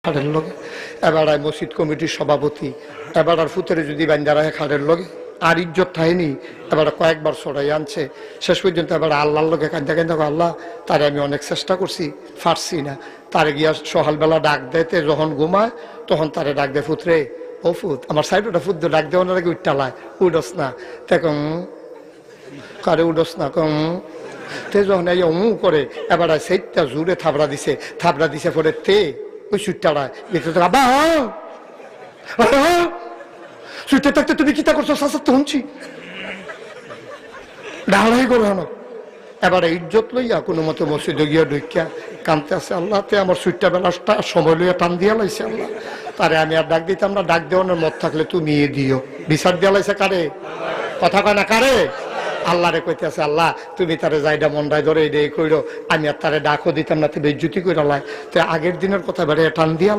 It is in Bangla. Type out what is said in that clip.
খাড়ের লগে এবার মসজিদ কমিটির সভাপতি এবার আর ফুতেরে যদি বান্দারা খাড়ের লগে আর ইজ্জত থাইনি এবার কয়েকবার ছড়াই আনছে শেষ পর্যন্ত এবার আল্লাহর লগে কান্দা কান্দা আল্লাহ তারে আমি অনেক চেষ্টা করছি পারছি না তারে গিয়া সকালবেলা ডাক দেয়তে যখন ঘুমায় তখন তারে ডাক দেয় ফুতরে ও ফুত আমার সাইডটা ফুত ডাক দেওয়ার আগে উঠটালায় উডস না তখন কারে উডস না কম তে যখন এই করে এবার সেইটা জুড়ে থাবড়া দিছে পরে তে ওই সুটটাড়ায় ভিতরে আবা সুটে থাকতে তুমি কিতা করছো শাসার তো শুনছি ডাড়াই করে হন এবার ইজ্জত লইয়া কোনো মতো মসজিদে গিয়া ঢুকিয়া কানতে আছে আল্লাহ তে আমার সুইটটা বেলাটা সময় লইয়া টান দিয়া লাইছে আল্লাহ তারে আমি আর ডাক দিতাম না ডাক দেওয়ানোর মত থাকলে তুমি দিও বিচার দিয়া লাইছে কারে কথা কয় না কারে আল্লাহ রে কইতে আছে আল্লাহ তুমি তারে যাইডা মন্ডায় ধরে এই কইরো আমি আর তারে ডাকও দিতাম না তো বেজ্জুতি কইরা লাই তো আগের দিনের কথা বেড়ে টান দিয়া